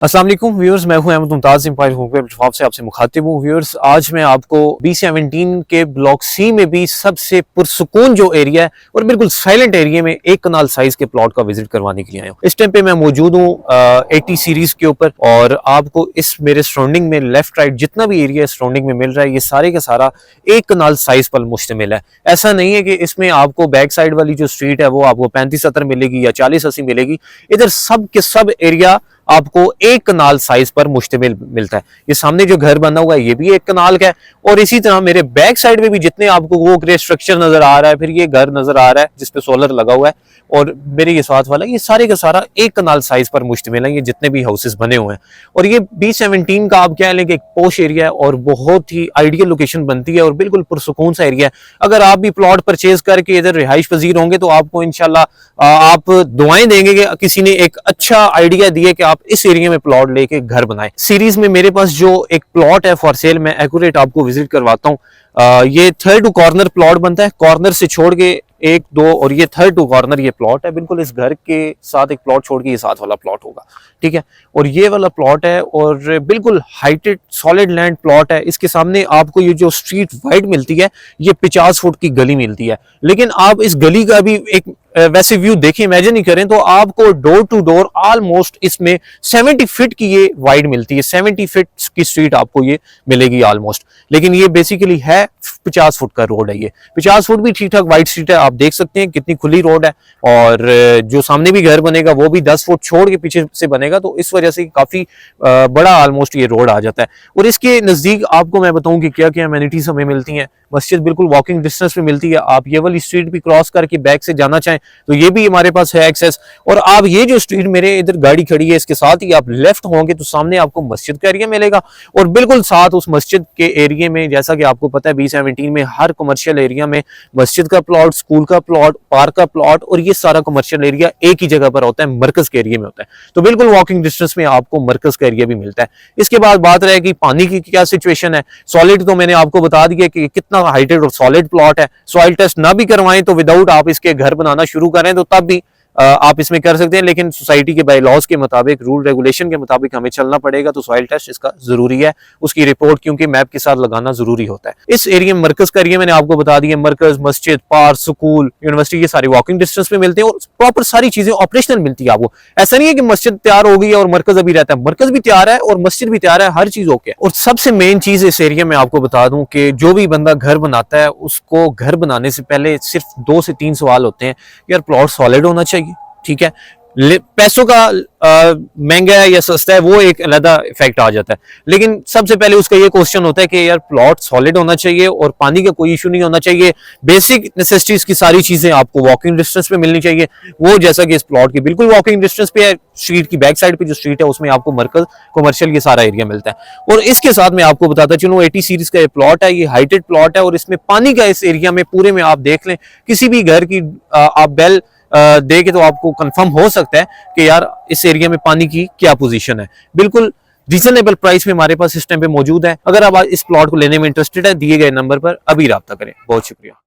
अस्सलाम वालेकुम व्यूअर्स, मैं हूं Ahmad Mumtaz empire home platform से आपसे मुखातिब हूं। व्यूअर्स, आज मैं आपको B17 के ब्लॉक सी में भी सबसे पुरसुकून जो एरिया है और बिल्कुल साइलेंट एरिया में एक कनाल साइज के प्लॉट का विजिट करवाने के लिए आया हूं। इस टाइम पे मैं मौजूद हूं 80 सीरीज के ऊपर और आपको इस मेरे सराउंडिंग में लेफ्ट राइट जितना भी एरिया सराउंडिंग में मिल रहा है ये सारे का सारा एक कनाल साइज पर मुश्तमिल है। ऐसा नहीं है कि इसमें आपको बैक साइड वाली जो स्ट्रीट है वो आपको 35-70 मिलेगी या 40-80 मिलेगी। इधर सब के सब एरिया आपको एक कनाल साइज पर मुश्तमिल मिलता है। ये सामने जो घर बना हुआ है ये भी एक कनाल का है और इसी तरह मेरे बैक साइड में भी जितने आपको वो ग्रे स्ट्रक्चर नजर आ रहा है, फिर ये घर नजर आ रहा है जिसपे सोलर लगा हुआ है और मेरे ये साथ वाला ये सारे का सारा एक कनाल साइज पर मुश्तमिल है। ये जितने भी हाउसेस बने हुए हैं और ये B17 का आप कह लें कि एक पोश एरिया है और बहुत ही आइडियल लोकेशन बनती है और बिल्कुल पुरसुकून सा एरिया है। अगर आप भी प्लॉट परचेज करके इधर रिहाइश पजीर होंगे तो आपको इंशाल्लाह आप दुआएं देंगे कि किसी ने एक अच्छा आइडिया दिए कि आप इस एरिया में प्लॉट लेके घर बनाए। सीरीज में मेरे पास जो एक प्लॉट है फॉर सेल, मैं एक्यूरेट आपको विजिट करवाता हूँ। ये थर्ड टू कॉर्नर प्लॉट बनता है, कॉर्नर से छोड़ के एक दो और ये थर्ड टू कॉर्नर ये प्लॉट है। बिल्कुल इस घर के साथ एक प्लॉट छोड़ के ये साथ वाला प्लॉट होगा, ठीक है। और ये वाला प्लॉट है और बिल्कुल हाइटेड सॉलिड लैंड प्लॉट है। इसके सामने आपको ये जो स्ट्रीट वाइड मिलती है ये 50 फुट की गली मिलती है, लेकिन आप इस गली का भी एक वैसे व्यू देखें, इमेजिन ही करें तो आपको डोर टू डोर ऑलमोस्ट इसमें 70 फीट की ये वाइड मिलती है। 70 फीट की स्ट्रीट आपको ये मिलेगी ऑलमोस्ट, लेकिन ये बेसिकली है 50 फुट का रोड है। ये 50 फुट भी ठीक ठाक वाइड स्ट्रीट है, आप देख सकते हैं कितनी खुली रोड है। और जो सामने भी घर बनेगा वो भी 10 फुट छोड़ के पीछे से बनेगा, तो इस वजह से काफी बड़ा ऑलमोस्ट ये रोड आ जाता है। और इसके नजदीक आपको मैं बताऊं कि क्या क्या अमेनिटीज हमें मिलती हैं। मस्जिद बिल्कुल वॉकिंग डिस्टेंस पे मिलती है। आप ये वाली स्ट्रीट भी क्रॉस करके बैक से जाना चाहें तो ये भी हमारे पास है एक्सेस। और आप ये जो स्ट्रीट मेरे इधर गाड़ी खड़ी है इसके साथ ही आप लेफ्ट होंगे तो सामने आपको मस्जिद का एरिया मिलेगा और बिल्कुल साथ उस मस्जिद के एरिया में, जैसा कि आपको पता है B17 में हर कमर्शियल एरिया में मस्जिद का प्लॉट, स्कूल का प्लॉट, पार्क का प्लॉट और ये सारा कमर्शियल एरिया एक ही जगह पर होता है, मरकज के एरिया में होता है। तो बिल्कुल वॉकिंग डिस्टेंस में आपको मरकज का एरिया भी मिलता है। इसके बाद बात रहेगी पानी की क्या सिचुएशन है। सॉलिड तो मैंने आपको बता दिया कि कितना हाइटेड और सॉलिड प्लॉट है। सॉइल टेस्ट ना भी करवाएं तो विदाउट आप इसके घर बनाना शुरू करें तो तब भी आप इसमें कर सकते हैं, लेकिन सोसाइटी के बाय लॉज के मुताबिक, रूल रेगुलेशन के मुताबिक हमें चलना पड़ेगा। तो सॉइल टेस्ट इसका जरूरी है, उसकी रिपोर्ट क्योंकि मैप के साथ लगाना जरूरी होता है। इस एरिया में मरकज का एरिया मैंने आपको बता दिया, मरकज, मस्जिद, पार्क, स्कूल, यूनिवर्सिटी ये सारी वॉकिंग डिस्टेंस पे मिलते हैं और प्रॉपर सारी चीजें ऑपरेशनल मिलती है आपको। ऐसा नहीं है कि मस्जिद तैयार हो गई और मरकज अभी रहता है, मरकज भी तैयार है और मस्जिद भी तैयार है, हर चीज ओके है। और सबसे मेन चीज इस एरिया में आपको बता दूं कि जो भी बंदा घर बनाता है उसको घर बनाने से पहले सिर्फ 2 से 3 सवाल होते हैं। यार प्लॉट सॉलिड होना चाहिए, ठीक है। पैसों का महंगा है या सस्ता है वो एक अलग इफेक्ट आ जाता है, लेकिन सबसे पहले उसका ये क्वेश्चन होता है कि यार प्लॉट सॉलिड होना चाहिए और पानी का कोई इशू नहीं होना चाहिए। बेसिक नेसेसिटीज की सारी चीजें आपको वॉकिंग डिस्टेंस पे मिलनी चाहिए। वो जैसा कि इस प्लॉट की बिल्कुल वॉकिंग डिस्टेंस पे है। स्ट्रीट की बैक साइड पे जो स्ट्रीट है उसमें आपको मरकज, कमर्शियल ये सारा एरिया मिलता है। और इसके साथ मैं आपको बताता चलूं 80 सीरीज का ये प्लॉट है, ये हाइटेड प्लॉट है और इसमें पानी का इस एरिया में पूरे में आप देख लें किसी भी घर की आप बेल दे के तो आपको कंफर्म हो सकता है कि यार इस एरिया में पानी की क्या पोजीशन है। बिल्कुल रीजनेबल प्राइस में हमारे पास इस टाइम पे मौजूद है। अगर आप इस प्लॉट को लेने में इंटरेस्टेड है, दिए गए नंबर पर अभी राब्ता करें। बहुत शुक्रिया।